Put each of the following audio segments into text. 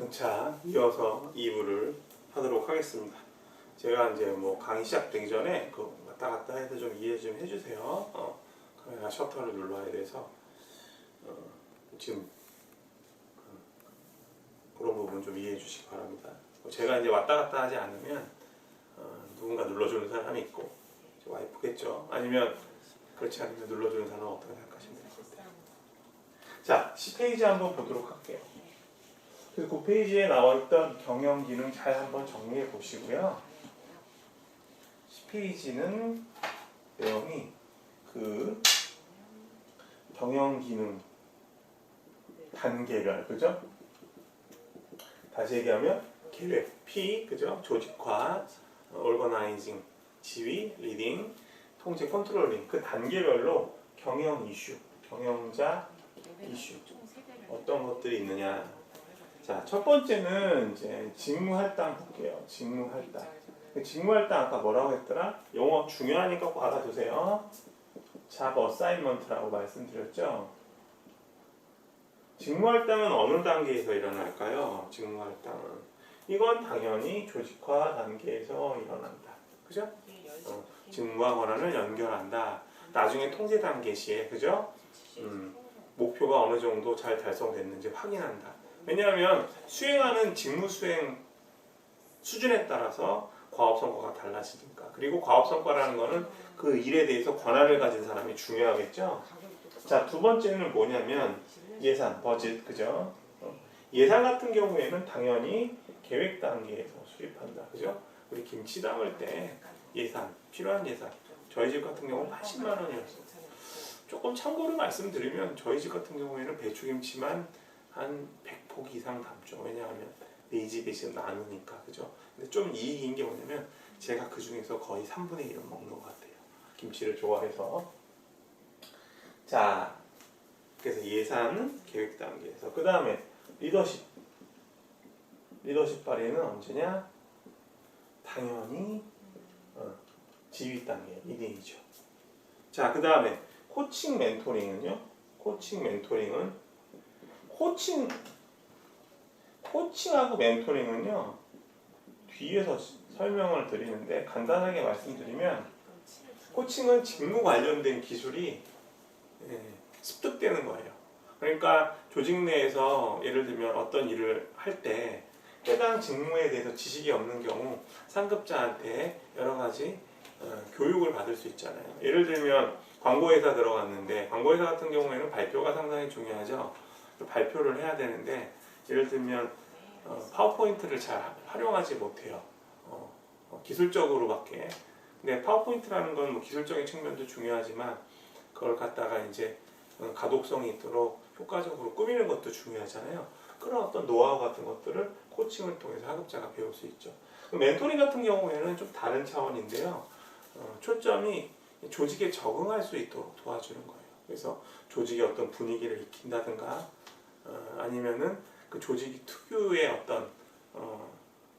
자, 이어서 2부를 하도록 하겠습니다. 제가 이제 뭐 강의 시작되기 전에 그 왔다 갔다 해서 좀 이해 좀 해주세요. 카메라 셔터를 눌러야 돼서 지금 그런 부분 좀 이해해 주시기 바랍니다. 제가 이제 왔다 갔다 하지 않으면 누군가 눌러주는 사람이 있고 와이프겠죠. 아니면 그렇지 않으면 눌러주는 사람은 어떻게 생각하시면 될 것 같아요. 자, 10페이지 한번 보도록 할게요. 그래서 그 페이지에 나와 있던 경영 기능 잘 한번 정리해 보시고요. 10페이지는 내용이 그 경영 기능 단계별, 그죠? 다시 얘기하면 계획, P, 그죠? 조직화, organizing, 지휘, 리딩, 통제, 컨트롤링, 그 단계별로 경영 이슈, 경영자 이슈 어떤 것들이 있느냐. 자, 첫 번째는 이제 직무할당 볼게요. 직무할당. 직무할당 아까 뭐라고 했더라? 영어 중요하니까 꼭 알아두세요. job assignment라고 말씀드렸죠. 직무할당은 어느 단계에서 일어날까요? 직무할당은 이건 당연히 조직화 단계에서 일어난다. 그죠? 직무와 권한을 연결한다. 나중에 통제 단계 시에, 그죠? 목표가 어느 정도 잘 달성됐는지 확인한다. 왜냐하면 수행하는 직무 수행 수준에 따라서 과업 성과가 달라지니까. 그리고 과업 성과라는 거는 그 일에 대해서 권한을 가진 사람이 중요하겠죠. 자, 두 번째는 뭐냐면 예산, 버짓, 그죠? 예산 같은 경우에는 당연히 계획 단계에서 수립한다, 그죠? 우리 김치 담을 때 예산, 필요한 예산. 저희 집 같은 경우는 80만 원이었어요. 조금 참고로 말씀드리면 저희 집 같은 경우에는 배추김치만 한 100포기 이상 담죠. 왜냐하면 네 집에 지금 나누니까, 그죠? 근데 좀 이익인 게 뭐냐면 제가 그 중에서 거의 3분의 1은 먹는 것 같아요. 김치를 좋아해서. 자, 그래서 예산은 계획 단계에서. 그 다음에 리더십. 리더십 발휘는 언제냐? 당연히 지휘 단계, 리딩이죠. 자, 그 다음에 코칭 멘토링은요? 코칭 멘토링은 코칭하고 멘토링은요, 뒤에서 설명을 드리는데 간단하게 말씀드리면 코칭은 직무 관련된 기술이 습득되는 거예요. 그러니까 조직 내에서 예를 들면 어떤 일을 할 때 해당 직무에 대해서 지식이 없는 경우 상급자한테 여러 가지 교육을 받을 수 있잖아요. 예를 들면 광고회사 들어갔는데 광고회사 같은 경우에는 발표가 상당히 중요하죠. 발표를 해야 되는데 예를 들면 파워포인트를 잘 활용하지 못해요. 기술적으로밖에. 근데 파워포인트라는 건 뭐 기술적인 측면도 중요하지만 그걸 갖다가 이제 가독성이 있도록 효과적으로 꾸미는 것도 중요하잖아요. 그런 어떤 노하우 같은 것들을 코칭을 통해서 하급자가 배울 수 있죠. 멘토링 같은 경우에는 좀 다른 차원인데요. 초점이 조직에 적응할 수 있도록 도와주는 거예요. 그래서 조직의 어떤 분위기를 익힌다든가 아니면은 그 조직이 특유의 어떤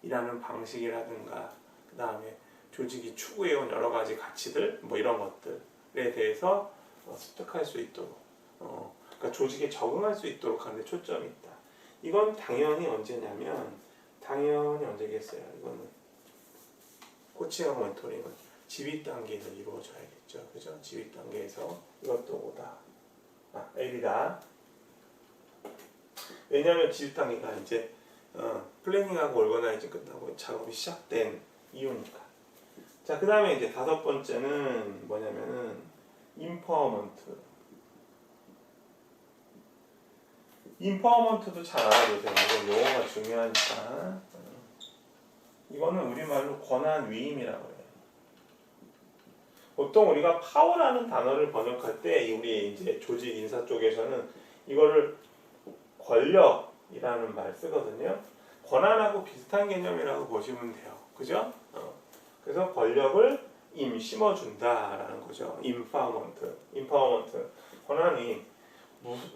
일하는 방식이라든가 그 다음에 조직이 추구해온 여러 가지 가치들 뭐 이런 것들에 대해서 습득할 수 있도록 그러니까 조직에 적응할 수 있도록 하는 데 초점이 있다. 이건 당연히 언제냐면 당연히 언제겠어요. 이거는 코칭하고 멘토링은 지휘 단계에서 이루어져야겠죠. 그죠? 지휘 단계에서 이것도 오다. L이다. 왜냐하면 지휘 단계가 이제 플래닝하고 얼거나이징 끝나고 작업이 시작된 이유니까. 자, 그 다음에 이제 다섯 번째는 뭐냐면은 인퍼먼트. 인퍼먼트도 잘 알아두세요. 이거 용어가 중요하니까. 이거는 우리말로 권한 위임이라고 해요. 보통 우리가 파워라는 단어를 번역할 때 우리 이제 조직 인사 쪽에서는 이거를 권력이라는 말 쓰거든요. 권한하고 비슷한 개념이라고 보시면 돼요. 그죠? 그래서 권력을 심어준다라는 거죠. 인파워먼트. 권한이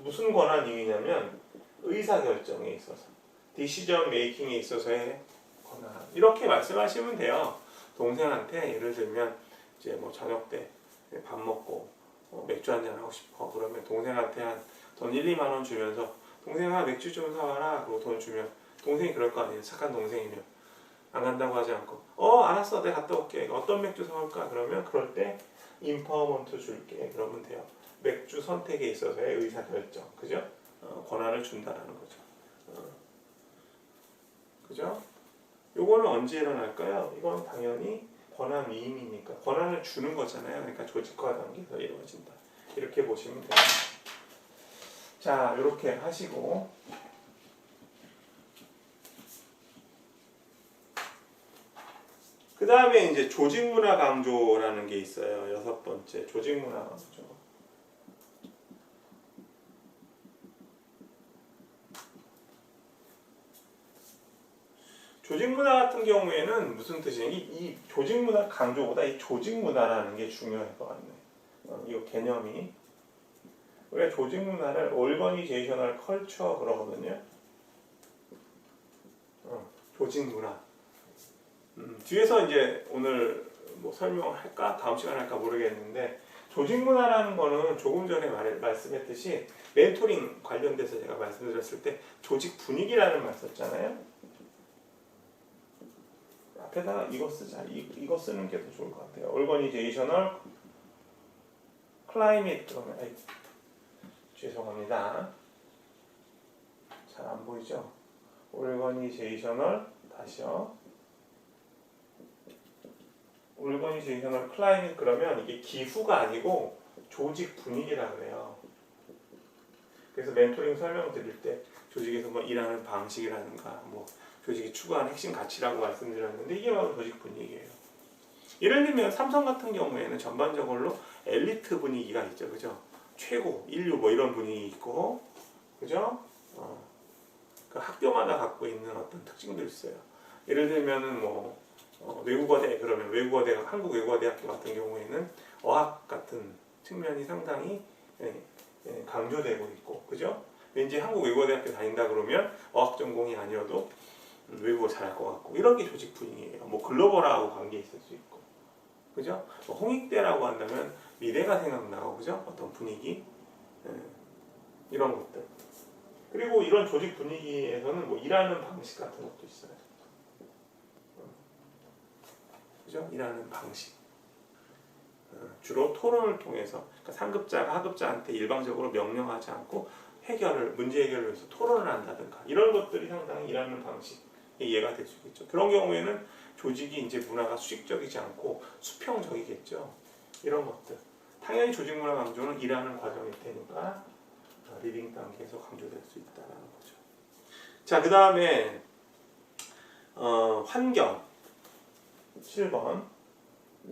무슨 권한이냐면 의사결정에 있어서, 디시전 메이킹에 있어서의 권한. 이렇게 말씀하시면 돼요. 동생한테 예를 들면 이제 뭐 저녁 때 밥 먹고 맥주 한잔 하고 싶어. 그러면 동생한테 한 돈 1, 2만 원 주면서 동생아 맥주 좀 사와라. 그리고 돈 주면 동생이 그럴 거 아니에요. 착한 동생이면 안 간다고 하지 않고 알았어 내가 갔다 올게. 어떤 맥주 사올까? 그러면 그럴 때 임파워먼트 줄게 그러면 돼요. 맥주 선택에 있어서의 의사결정, 그죠? 권한을 준다라는 거죠. 그죠? 요거는 언제 일어날까요? 이건 당연히 권한 위임이니까 권한을 주는 거잖아요. 그러니까 조직화 단계에서 이루어진다. 이렇게 보시면 됩니다. 자, 이렇게 하시고 그 다음에 이제 조직문화 강조라는 게 있어요. 6번째 조직문화 강조. 조직문화 같은 경우에는 무슨 뜻이냐? 이 조직문화 강조보다 이 조직문화라는 게 중요할 것 같네. 이 개념이 우리가 조직문화를 올거니제이셔널 컬처 그러거든요. 조직문화. 뒤에서 이제 오늘 뭐 설명을 할까? 다음 시간에 할까 모르겠는데 조직문화라는 거는 조금 전에 말씀했듯이 멘토링 관련돼서 제가 말씀드렸을 때 조직 분위기라는 말 썼잖아요. 앞에다가 이거 쓰자. 이거 쓰는 게 더 좋을 것 같아요. 올거니제이셔널 클라이밋 그러면 죄송합니다. 잘 안 보이죠? 올거니제이셔널 다시요. 올거니제이셔널 클라이밋 그러면 이게 기후가 아니고 조직 분위기라 그래요. 그래서 멘토링 설명드릴 때 조직에서 뭐 일하는 방식이라든가 뭐 조직이 추구하는 핵심 가치라고 말씀드렸는데 이게 바로 조직 분위기예요. 예를 들면 삼성 같은 경우에는 전반적으로 엘리트 분위기가 있죠, 그죠? 최고, 인류 뭐 이런 분위기 있고, 그죠? 그 학교마다 갖고 있는 어떤 특징도 있어요. 예를 들면은 뭐 외국어대 그러면 외국어대 한국 외국어대학교 같은 경우에는 어학 같은 측면이 상당히 강조되고 있고, 그죠? 왠지 한국 외국어대학교 다닌다 그러면 어학 전공이 아니어도 외국어 잘할 것 같고 이런 게 조직 분위기예요. 뭐 글로벌하고 관계 있을 수 있고, 그죠? 뭐 홍익대라고 한다면 미래가 생각나고, 그죠? 어떤 분위기 이런 것들. 그리고 이런 조직 분위기에서는 뭐 일하는 방식 같은 것도 있어요. 그죠? 일하는 방식. 주로 토론을 통해서 그러니까 상급자가 하급자한테 일방적으로 명령하지 않고 문제 해결을 위해서 토론을 한다든가 이런 것들이 상당히 일하는 방식의 예가 될 수 있겠죠. 그런 경우에는 조직이 이제 문화가 수직적이지 않고 수평적이겠죠. 이런 것들. 당연히 조직 문화 강조는 일하는 과정일 테니까 리딩 단계에서 강조될 수 있다는 거죠. 자, 그 다음에 환경 7번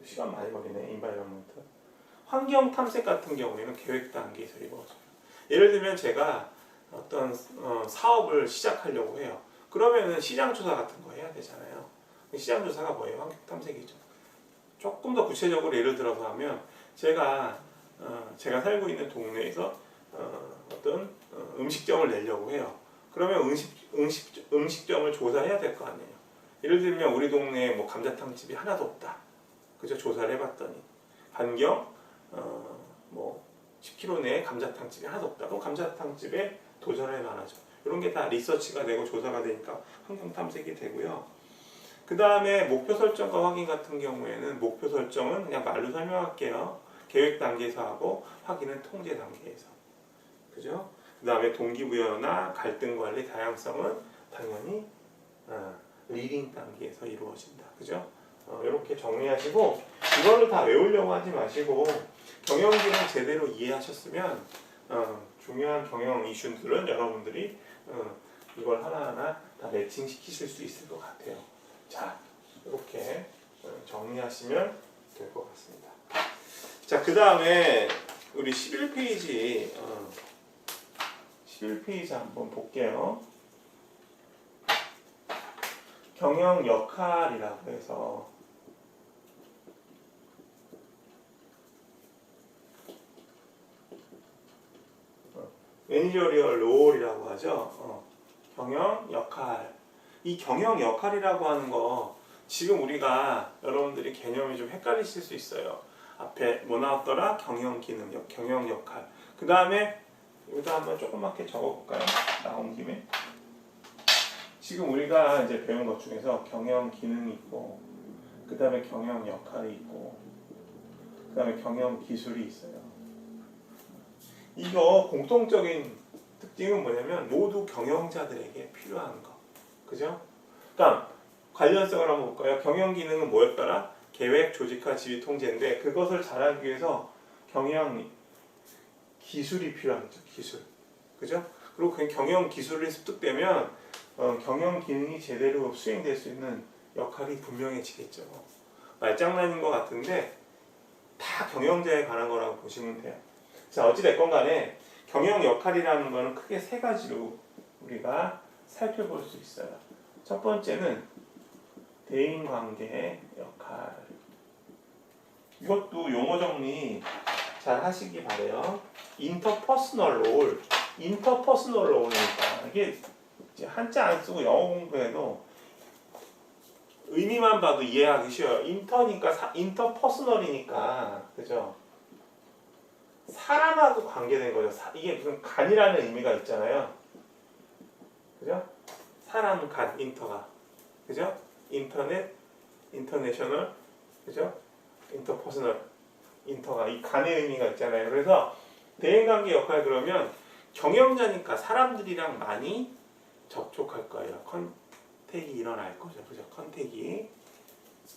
시간 많이 걸리네. 인바이러먼트. 환경 탐색 같은 경우에는 계획 단계에서 이루어져요. 예를 들면 제가 어떤 사업을 시작하려고 해요. 그러면은 시장 조사 같은 거 해야 되잖아요. 시장 조사가 뭐예요? 환경 탐색이죠. 조금 더 구체적으로 예를 들어서 하면 제가 살고 있는 동네에서 어떤 음식점을 내려고 해요. 그러면 음식점을 조사해야 될 거 아니에요. 예를 들면 우리 동네에 뭐 감자탕집이 하나도 없다. 그죠? 조사를 해봤더니 반경 뭐 10km 내에 감자탕집이 하나도 없다. 그럼 감자탕집에 도전할 만하죠. 이런 게 다 리서치가 되고 조사가 되니까 환경 탐색이 되고요. 그 다음에 목표 설정과 확인 같은 경우에는 목표 설정은 그냥 말로 설명할게요. 계획 단계에서 하고 확인은 통제 단계에서. 그죠? 그 다음에 동기부여나 갈등 관리 다양성은 당연히 리딩 단계에서 이루어진다. 그죠? 이렇게 정리하시고 이거를 다 외우려고 하지 마시고 경영기를 제대로 이해하셨으면 중요한 경영 이슈들은 여러분들이 이걸 하나하나 다 매칭 시키실 수 있을 것 같아요. 자, 이렇게 정리하시면 될 것 같습니다. 자, 그 다음에 우리 11페이지 11페이지 한번 볼게요. 경영 역할이라고 해서 매니저리얼 롤이라고 하죠. 경영 역할. 이 경영 역할이라고 하는 거 지금 우리가 여러분들이 개념이 좀 헷갈리실 수 있어요. 앞에 뭐 나왔더라? 경영 기능, 경영 역할. 그 다음에 여기다 한번 조그맣게 적어볼까요? 나온 김에. 지금 우리가 이제 배운 것 중에서 경영 기능이 있고, 그 다음에 경영 역할이 있고, 그 다음에 경영 기술이 있어요. 이거 공통적인 특징은 뭐냐면 모두 경영자들에게 필요한 거. 그죠? 그러니까 관련성을 한번 볼까요? 경영 기능은 뭐였더라? 계획, 조직화, 지휘, 통제인데 그것을 잘하기 위해서 경영 기술이 필요하죠. 기술. 그죠? 그리고 그 경영 기술이 습득되면 경영 기능이 제대로 수행될 수 있는 역할이 분명해지겠죠. 말장난인 것 같은데 다 경영자에 관한 거라고 보시면 돼요. 자, 어찌됐건 간에 경영 역할이라는 거는 크게 세 가지로 우리가 살펴볼 수 있어요. 첫 번째는 대인관계 역할. 이것도 용어 정리 잘 하시기 바래요. 인터퍼스널 롤. 인터퍼스널 롤이니까 이게 이제 한자 안 쓰고 영어 공부해도 의미만 봐도 이해하기 쉬워요. 인터니까 인터퍼스널이니까 그죠? 사람하고 관계된 거죠. 이게 무슨 간이라는 의미가 있잖아요. 그죠? 사람 간 인터가 그죠? 인터넷 인터내셔널 그죠? 인터퍼스널 인터가 이 간의 의미가 있잖아요. 그래서 대인관계 역할 그러면 경영자니까 사람들이랑 많이 접촉할 거예요. 컨택이 일어날 거죠. 그죠? 컨택이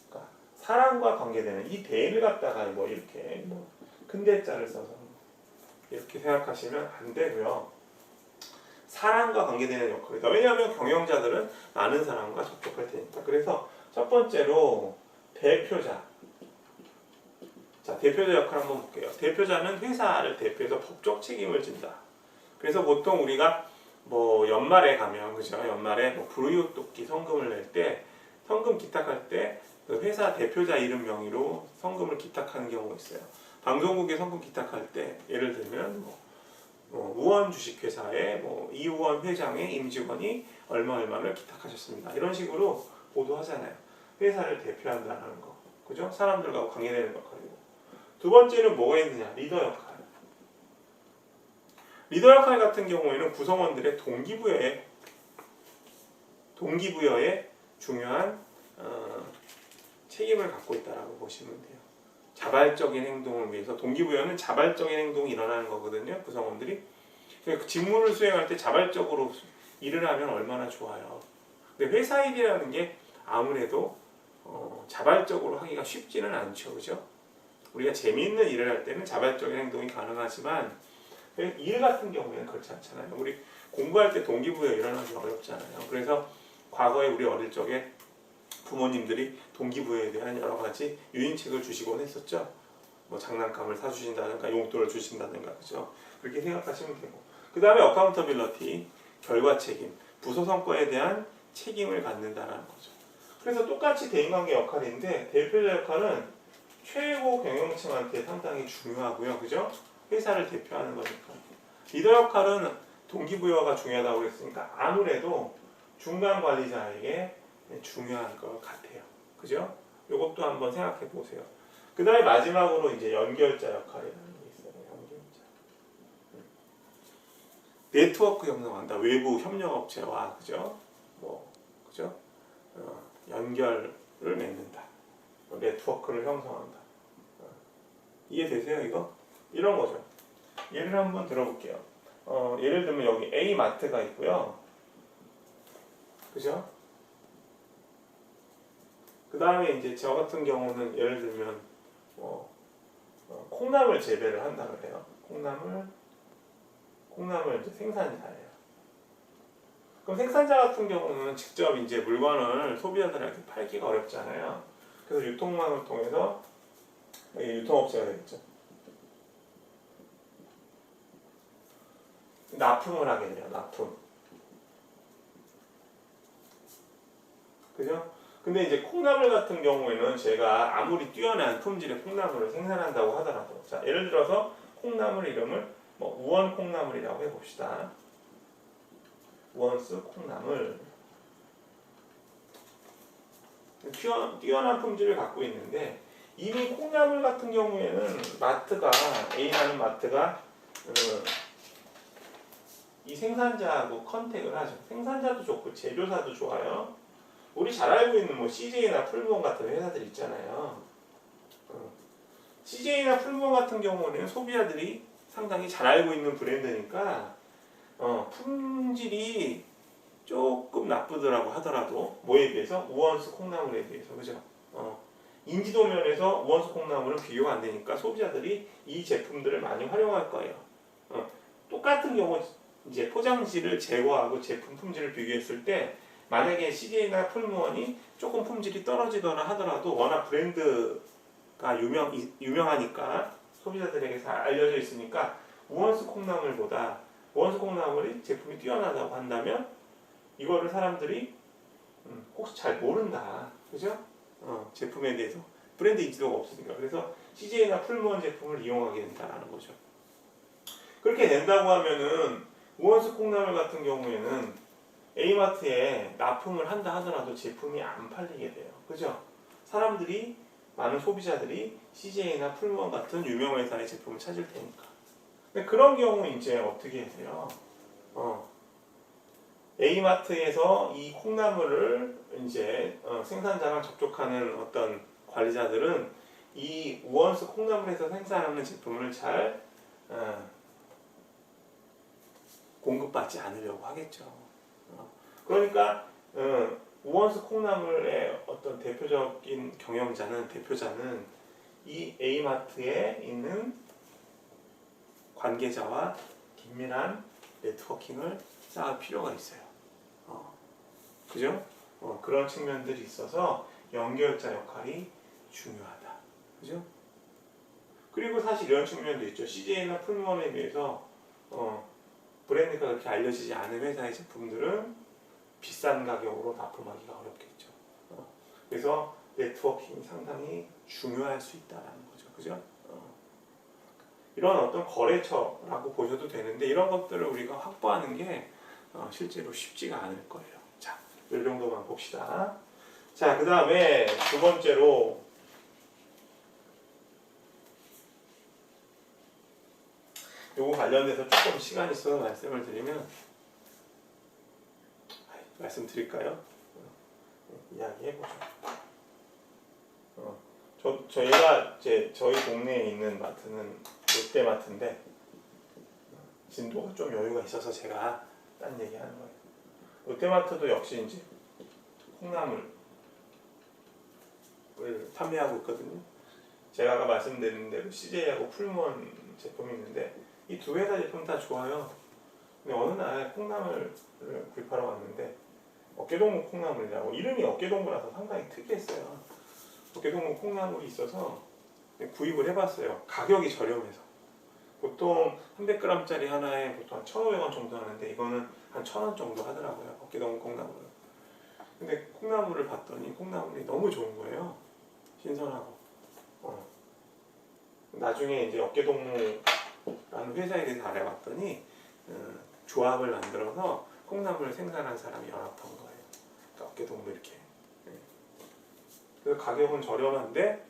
그러니까 사람과 관계되는 이 대를 갖다가 뭐 이렇게 뭐 큰 대자를 써서 이렇게 생각하시면 안 되고요. 사람과 관계되는 역할이다. 왜냐하면 경영자들은 많은 사람과 접촉할 테니까. 그래서 첫 번째로 대표자. 자, 대표자 역할 한번 볼게요. 대표자는 회사를 대표해서 법적 책임을 진다. 그래서 보통 우리가 뭐 연말에 가면 그죠? 연말에 뭐 불우이웃돕기 성금을 낼 때 성금 기탁할 때 그 회사 대표자 이름 명의로 성금을 기탁하는 경우가 있어요. 방송국에 성금 기탁할 때 예를 들면 우원 주식회사의 이우원 회장의 임직원이 얼마를 기탁하셨습니다. 이런 식으로 보도하잖아요. 회사를 대표한다는 거, 그죠? 사람들과 관계되는 역할이고. 두 번째는 뭐가 있느냐? 리더 역할. 리더 역할 같은 경우에는 구성원들의 동기부여에 중요한 책임을 갖고 있다라고 보시면 돼요. 자발적인 행동을 위해서 동기부여는 자발적인 행동이 일어나는 거거든요. 구성원들이 그 직무를 수행할 때 자발적으로 일을 하면 얼마나 좋아요. 근데 회사 일이라는 게 아무래도 자발적으로 하기가 쉽지는 않죠, 그죠? 우리가 재미있는 일을 할 때는 자발적인 행동이 가능하지만 일 같은 경우에는 그렇지 않잖아요. 우리 공부할 때 동기부여 일어나기 어렵잖아요. 그래서 과거에 우리 어릴 적에 부모님들이 동기부여에 대한 여러 가지 유인책을 주시곤 했었죠. 뭐 장난감을 사주신다든가 용돈을 주신다든가 그죠? 그렇게 생각하시면 되고. 그 다음에 어카운터빌러티, 결과 책임, 부서 성과에 대한 책임을 갖는다라는 거죠. 그래서 똑같이 대인관계 역할인데 대표자 역할은 최고 경영층한테 상당히 중요하고요. 그죠? 회사를 대표하는 거니까. 리더 역할은 동기부여가 중요하다고 그랬으니까 아무래도 중간 관리자에게 중요한 것 같아요. 그죠? 이것도 한번 생각해 보세요. 그 다음에 마지막으로 이제 연결자 역할이라는 게 있어요. 연결자. 네트워크 형성한다. 외부 협력업체와 그죠? 그죠? 연결을 맺는다. 네트워크를 형성한다. 이해되세요, 이거? 이런 거죠. 예를 한번 들어볼게요. 예를 들면 여기 A 마트가 있고요. 그죠? 그 다음에 이제 저 같은 경우는 예를 들면 콩나물 재배를 한다 그래요. 콩나물 이제 생산자예요. 그럼 생산자 같은 경우는 직접 이제 물건을 소비자들한테 팔기가 어렵잖아요. 그래서 유통망을 통해서 유통업체가 되겠죠. 납품을 하게 돼요. 납품. 그죠? 근데 이제 콩나물 같은 경우에는 제가 아무리 뛰어난 품질의 콩나물을 생산한다고 하더라도 자, 예를 들어서 콩나물 이름을 우원 콩나물이라고 해봅시다. 우원스 콩나물. 뛰어난 품질을 갖고 있는데 이미 콩나물 같은 경우에는 A라는 마트가 이 생산자하고 컨택을 하죠. 생산자도 좋고 제조사도 좋아요. 우리 잘 알고 있는 뭐 CJ나 풀무원 같은 회사들 있잖아요. CJ나 풀무원 같은 경우는 소비자들이 상당히 잘 알고 있는 브랜드니까 품질이 조금 나쁘더라고 하더라도 뭐에 비해서 우원수 콩나물에 비해서 그죠? 인지도 면에서 우원수 콩나물은 비교가 안 되니까 소비자들이 이 제품들을 많이 활용할 거예요. 똑같은 경우 이제 포장지를 제거하고 제품 품질을 비교했을 때 만약에 CJ나 풀무원이 조금 품질이 떨어지거나 하더라도 워낙 브랜드가 유명하니까 소비자들에게 잘 알려져 있으니까 우원수 콩나물보다 우원수 콩나물이 제품이 뛰어나다고 한다면 이거를 사람들이 혹시 잘 모른다, 그죠? 제품에 대해서 브랜드 인지도가 없으니까 그래서 CJ나 풀무원 제품을 이용하게 된다라는 거죠. 그렇게 된다고 하면은 우원수 콩나물 같은 경우에는 A마트에 납품을 한다 하더라도 제품이 안 팔리게 돼요, 그죠? 사람들이 많은 소비자들이 CJ나 풀무원 같은 유명 회사의 제품을 찾을 테니까. 근데 그런 경우 이제 어떻게 해요? A마트에서 이 콩나물을 이제 생산자랑 접촉하는 어떤 관리자들은 이 우원수 콩나물에서 생산하는 제품을 잘 공급받지 않으려고 하겠죠. 그러니까 우원수 콩나물의 어떤 대표적인 대표자는 이 A마트에 있는 관계자와 긴밀한 네트워킹을 쌓을 필요가 있어요. 그죠? 그런 측면들이 있어서 연결자 역할이 중요하다. 그죠? 그리고 사실 이런 측면도 있죠. CJ나 풀무원에 비해서 브랜드가 그렇게 알려지지 않은 회사의 제품들은 비싼 가격으로 납품하기가 어렵겠죠. 그래서 네트워킹이 상당히 중요할 수 있다는 거죠. 그죠? 이런 어떤 거래처라고 보셔도 되는데 이런 것들을 우리가 확보하는 게 실제로 쉽지가 않을 거예요. 자, 이 정도만 봅시다. 자, 그 다음에 두 번째로 요거 관련돼서 조금 시간이 있어서 말씀을 드리면 말씀드릴까요? 이야기해보죠. 저희가 저희 동네에 있는 마트는 롯데마트인데 진도가 좀 여유가 있어서 제가 딴 얘기하는 거예요. 롯데마트도 역시 이제 콩나물을 판매하고 있거든요. 제가 아까 말씀드린 대로 CJ하고 풀무원 제품이 있는데 이 두 회사 제품 다 좋아요. 근데 어느 날 콩나물을 구입하러 왔는데 어깨동무 콩나물이라고 이름이 어깨동무라서 상당히 특이했어요. 어깨동무 콩나물이 있어서 구입을 해봤어요. 가격이 저렴해서 보통 300g짜리 하나에 보통 한 1,500원 정도 하는데 이거는 한 1,000원 정도 하더라고요. 어깨동무 콩나물은. 근데 콩나물을 봤더니 콩나물이 너무 좋은 거예요. 신선하고. 나중에 이제 어깨동무라는 회사에 대해서 알아봤더니 조합을 만들어서 콩나물을 생산한 사람이 연합한 거예요. 그러니까 어깨동무 이렇게. 그래서 가격은 저렴한데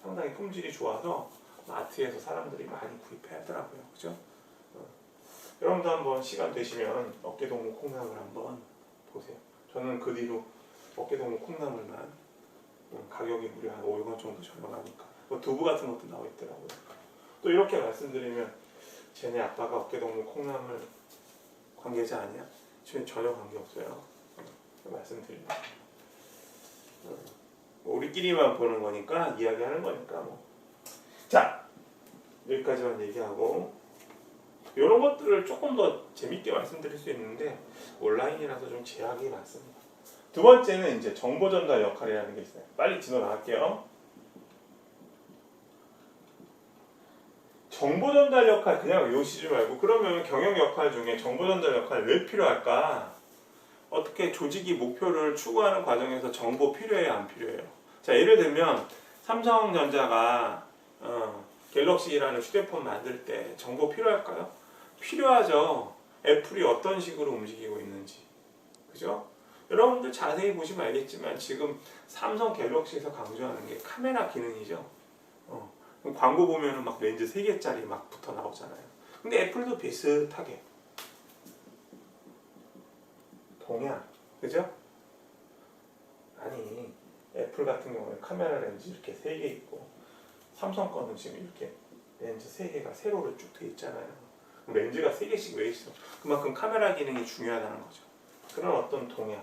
상당히 품질이 좋아서 마트에서 사람들이 많이 구입하더라고요. 그죠? 여러분도 한번 시간 되시면 어깨동무 콩나물 한번 보세요. 저는 그 뒤로 어깨동무 콩나물만 가격이 무려 한 500원 정도 저렴하니까 뭐 두부 같은 것도 나와 있더라고요. 또 이렇게 말씀드리면 쟤네 아빠가 어깨동무 콩나물 관계자 아니야? 전혀 관계없어요. 말씀드립니다. 뭐 우리끼리만 보는 거니까 이야기하는 거니까 뭐. 자, 여기까지만 얘기하고 이런 것들을 조금 더 재밌게 말씀드릴 수 있는데 온라인이라서 좀 제약이 많습니다. 두 번째는 이제 정보 전달 역할이라는 게 있어요. 빨리 지나 나갈게요. 정보 전달 역할 그냥 외우시지 말고 그러면 경영 역할 중에 정보 전달 역할 왜 필요할까? 어떻게 조직이 목표를 추구하는 과정에서 정보 필요해요, 안 필요해요? 자, 예를 들면 삼성전자가 갤럭시라는 휴대폰 만들 때 정보 필요할까요? 필요하죠. 애플이 어떤 식으로 움직이고 있는지, 그죠? 여러분들 자세히 보시면 알겠지만 지금 삼성 갤럭시에서 강조하는 게 카메라 기능이죠. 광고 보면은 막 렌즈 3개짜리 막 붙어 나오잖아요. 근데 애플도 비슷하게 동향, 그죠? 아니, 애플 같은 경우에 카메라 렌즈 이렇게 3개 있고 삼성 거는 지금 이렇게 렌즈 3개가 세로로 쭉 돼 있잖아요. 렌즈가 3개씩 왜 있어? 그만큼 카메라 기능이 중요하다는 거죠. 그런 어떤 동향.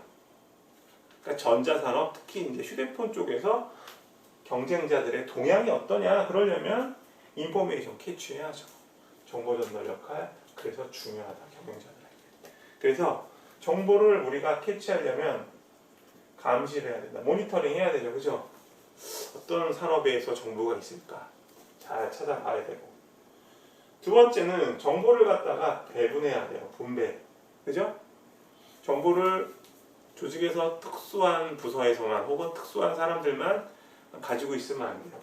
그러니까 전자산업, 특히 이제 휴대폰 쪽에서 경쟁자들의 동향이 어떠냐, 그러려면 인포메이션 캐치해야죠. 정보 전달 역할, 그래서 중요하다, 경쟁자들에게. 그래서 정보를 우리가 캐치하려면 감시를 해야 된다, 모니터링 해야 되죠, 그죠? 어떤 산업에서 정보가 있을까 잘 찾아봐야 되고, 두 번째는 정보를 갖다가 배분해야 돼요, 분배, 그죠? 정보를 조직에서 특수한 부서에서만 혹은 특수한 사람들만 가지고 있으면 안 돼요.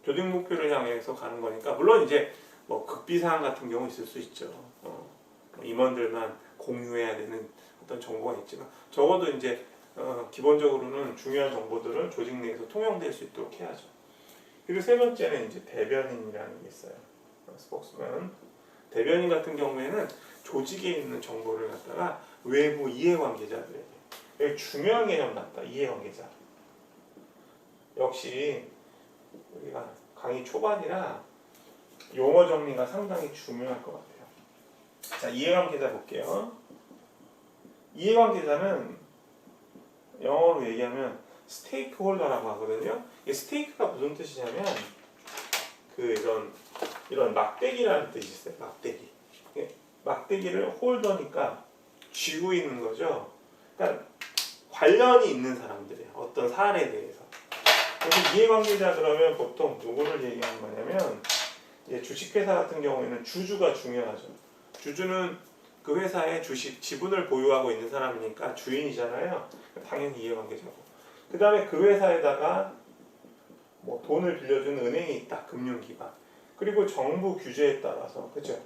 조직 목표를 향해서 가는 거니까, 물론 이제 뭐 극비사항 같은 경우 있을 수 있죠. 임원들만 공유해야 되는 어떤 정보가 있지만, 적어도 이제 기본적으로는 중요한 정보들은 조직 내에서 통용될 수 있도록 해야죠. 그리고 세 번째는 이제 대변인이라는 게 있어요. 스포크스맨. 대변인 같은 경우에는 조직에 있는 정보를 갖다가 외부 이해관계자들에게, 여기 중요한 개념 나왔다, 이해관계자. 역시 우리가 강의 초반이라 용어 정리가 상당히 중요할 것 같아요. 자, 이해관계자 볼게요. 이해관계자는 영어로 얘기하면 스테이크홀더라고 하거든요. 이 스테이크가 무슨 뜻이냐면 이런 막대기라는 뜻이 있어요. 막대기. 막대기를 홀더니까 쥐고 있는 거죠. 그러니까 관련이 있는 사람들이에요. 어떤 사안에 대해서. 그래서 이해관계자 그러면 보통 누구를 얘기하는 거냐면, 이제 주식회사 같은 경우에는 주주가 중요하죠. 주주는 그 회사의 주식 지분을 보유하고 있는 사람이니까 주인이잖아요. 당연히 이해관계자고. 그 다음에 그 회사에다가 뭐 돈을 빌려주는 은행이 있다, 금융기관. 그리고 정부 규제에 따라서, 그죠?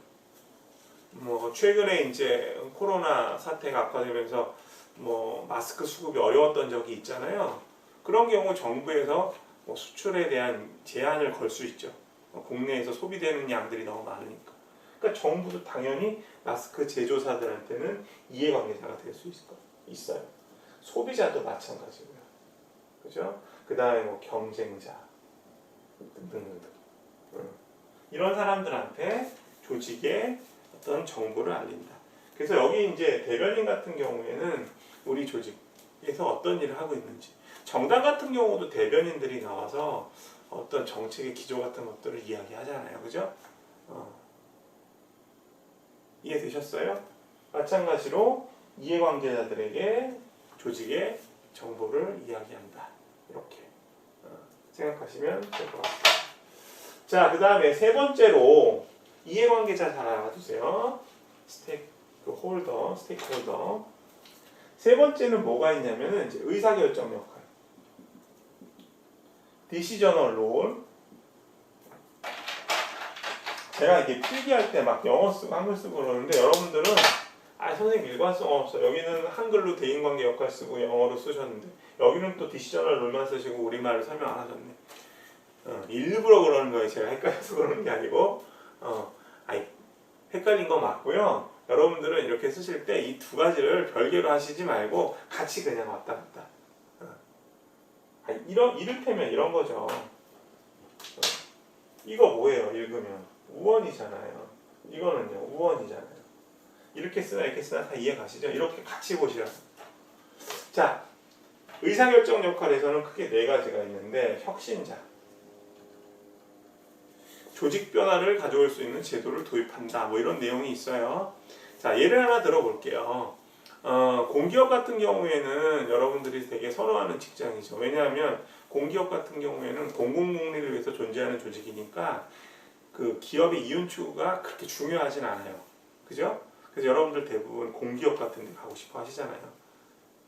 뭐 최근에 이제 코로나 사태가 악화되면서 뭐 마스크 수급이 어려웠던 적이 있잖아요. 그런 경우 정부에서 뭐 수출에 대한 제한을 걸 수 있죠. 국내에서 소비되는 양들이 너무 많으니까. 그러니까 정부도 당연히 마스크 제조사들한테는 이해관계자가 될 수 있어요. 소비자도 마찬가지고요. 그죠? 그 다음에 뭐 경쟁자 등등등. 이런 사람들한테 조직의 어떤 정보를 알린다. 그래서 여기 이제 대변인 같은 경우에는 우리 조직에서 어떤 일을 하고 있는지, 정당 같은 경우도 대변인들이 나와서 어떤 정책의 기조 같은 것들을 이야기하잖아요. 그죠? 이해되셨어요? 마찬가지로 이해관계자들에게 조직의 정보를 이야기한다. 이렇게 생각하시면 될 것 같습니다. 자, 그 다음에 세 번째로 이해관계자 잘 알아두세요. 스테이크홀더. 세 번째는 뭐가 있냐면은 이제 의사결정 역할. 디시저널 롤. 제가 이게 필기할 때 막 영어 쓰고 한글 쓰고 그러는데, 여러분들은 선생님 일관성 없어. 여기는 한글로 대인관계 역할 쓰고 영어로 쓰셨는데, 여기는 또 디시저널 롤만 쓰시고 우리말을 설명 안 하셨네. 일부러 그러는 거예요. 제가 헷갈려서 그러는 게 아니고, 헷갈린 거 맞고요. 여러분들은 이렇게 쓰실 때 이 두 가지를 별개로 하시지 말고 같이 그냥 왔다 갔다. 이를테면 이런 거죠. 이거 뭐예요? 읽으면 우원이잖아요. 이거는요, 우원이잖아요. 이렇게 쓰나 이렇게 쓰나 다 이해 가시죠? 이렇게 같이 보시라고. 자, 의사결정 역할에서는 크게 네 가지가 있는데, 혁신자, 조직 변화를 가져올 수 있는 제도를 도입한다, 뭐 이런 내용이 있어요. 자, 예를 하나 들어볼게요. 공기업 같은 경우에는 여러분들이 되게 선호하는 직장이죠. 왜냐하면 공기업 같은 경우에는 공공복리를 위해서 존재하는 조직이니까 그 기업의 이윤 추구가 그렇게 중요하진 않아요. 그죠? 그래서 여러분들 대부분 공기업 같은 데 가고 싶어 하시잖아요.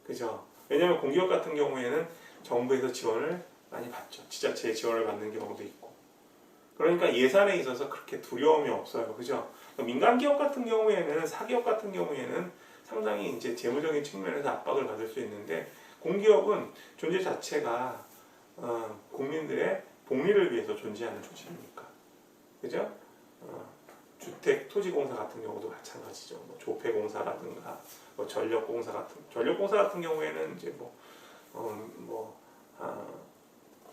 그죠? 왜냐하면 공기업 같은 경우에는 정부에서 지원을 많이 받죠. 지자체의 지원을 받는 경우도 있고. 그러니까 예산에 있어서 그렇게 두려움이 없어요. 그죠? 민간 기업 같은 경우에는, 사기업 같은 경우에는 상당히 이제 재무적인 측면에서 압박을 받을 수 있는데, 공기업은 존재 자체가 국민들의 복리를 위해서 존재하는 조직이니까. 그죠? 주택토지공사 같은 경우도 마찬가지죠. 뭐 조폐공사라든가 뭐 전력공사 같은 경우에는 이제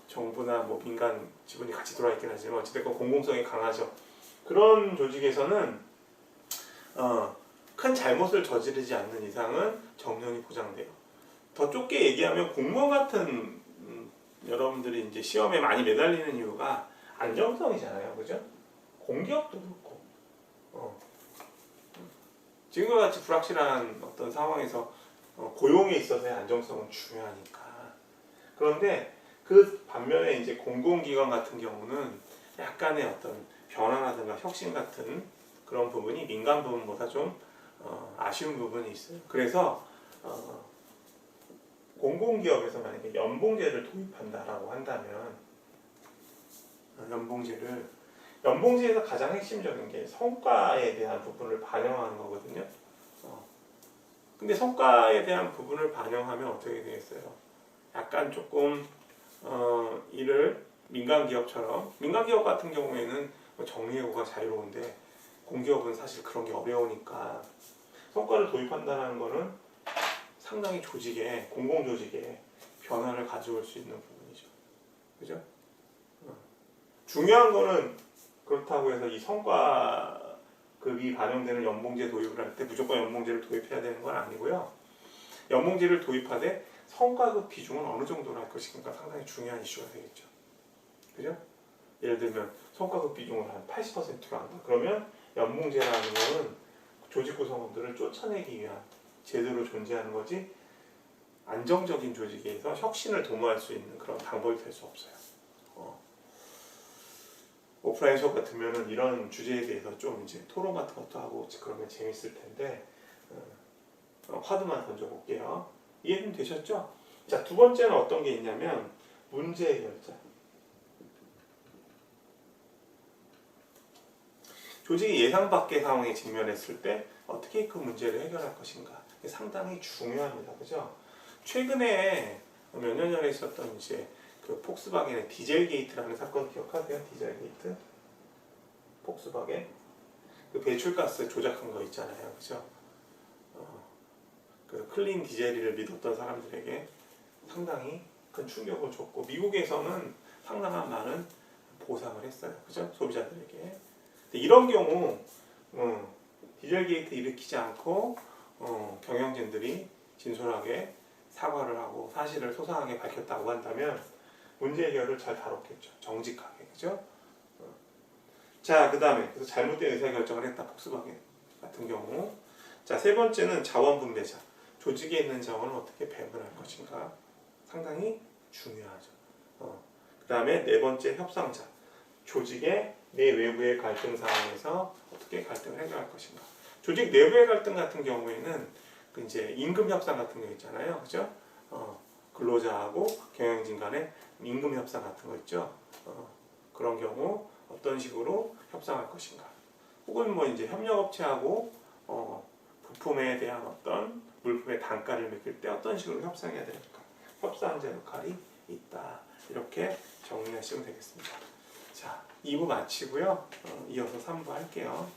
정부나 뭐 민간 지분이 같이 들어와 있긴 하지만 어찌됐건 공공성이 강하죠. 그런 조직에서는 큰 잘못을 저지르지 않는 이상은 정년이 보장돼요. 더 좁게 얘기하면 공무원 같은 여러분들이 이제 시험에 많이 매달리는 이유가 안정성이잖아요, 그죠? 공기업도 그렇고, 지금과 같이 불확실한 어떤 상황에서 고용에 있어서의 안정성은 중요하니까. 그런데 그 반면에 이제 공공기관 같은 경우는 약간의 어떤 변화라든가 혁신 같은 그런 부분이 민간 부분보다 좀 아쉬운 부분이 있어요. 그래서 공공기업에서 만약에 연봉제를 도입한다라고 한다면 연봉제에서 가장 핵심적인 게 성과에 대한 부분을 반영하는 거거든요. 근데 성과에 대한 부분을 반영하면 어떻게 되겠어요? 약간 조금 이를 민간기업 같은 경우에는 정리해고가 자유로운데 공기업은 사실 그런 게 어려우니까 성과를 도입한다는 거는 상당히 공공조직에 변화를 가져올 수 있는 부분이죠. 그죠? 중요한 거는 그렇다고 해서 이 성과급이 반영되는 연봉제 도입을 할 때 무조건 연봉제를 도입해야 되는 건 아니고요. 연봉제를 도입하되 성과급 비중은 어느 정도로 할 것인가 상당히 중요한 이슈가 되겠죠. 그죠? 예를 들면 성과급 비중을 한 80%가 한다. 그러면 연봉제라는 거는 조직 구성원들을 쫓아내기 위한 제도로 존재하는 거지 안정적인 조직에서 혁신을 도모할 수 있는 그런 방법이 될 수 없어요. 오프라인 수업 같으면은 이런 주제에 대해서 좀 이제 토론 같은 것도 하고 그러면 재밌을 텐데 화두만 던져볼게요. 이해는 되셨죠? 자, 두 번째는 어떤 게 있냐면 문제 해결자. 조직이 예상 밖의 상황에 직면했을 때 어떻게 그 문제를 해결할 것인가. 이게 상당히 중요합니다. 그죠? 최근에 몇 년 전에 있었던 이제 그 폭스바겐의 디젤 게이트라는 사건 기억하세요? 디젤 게이트? 폭스바겐? 그 배출가스 조작한 거 있잖아요. 그죠? 그 클린 디젤을 믿었던 사람들에게 상당히 큰 충격을 줬고 미국에서는 상당한 많은 보상을 했어요. 그죠? 소비자들에게. 근데 이런 경우 디젤 게이트 일으키지 않고 경영진들이 진솔하게 사과를 하고 사실을 소상하게 밝혔다고 한다면 문제 해결을 잘 다뤘겠죠. 정직하게. 그죠? 자, 그 다음에 그래서 잘못된 의사결정을 했다. 폭스바겐 같은 경우. 자, 세 번째는 자원 분배자. 조직에 있는 자원을 어떻게 배분할 것인가 상당히 중요하죠. 그 다음에 네 번째 협상자. 조직의 내 외부의 갈등 상황에서 어떻게 갈등을 해결할 것인가. 조직 내부의 갈등 같은 경우에는 그 이제 임금 협상 같은 거 있잖아요, 그죠? 근로자하고 경영진 간의 임금 협상 같은 거 있죠. 그런 경우 어떤 식으로 협상할 것인가. 혹은 뭐 이제 협력업체하고 부품에 대한 어떤 물품의 단가를 매길 때 어떤 식으로 협상해야 될까. 협상자 역할이 있다. 이렇게 정리하시면 되겠습니다. 자, 2부 마치고요. 이어서 3부 할게요.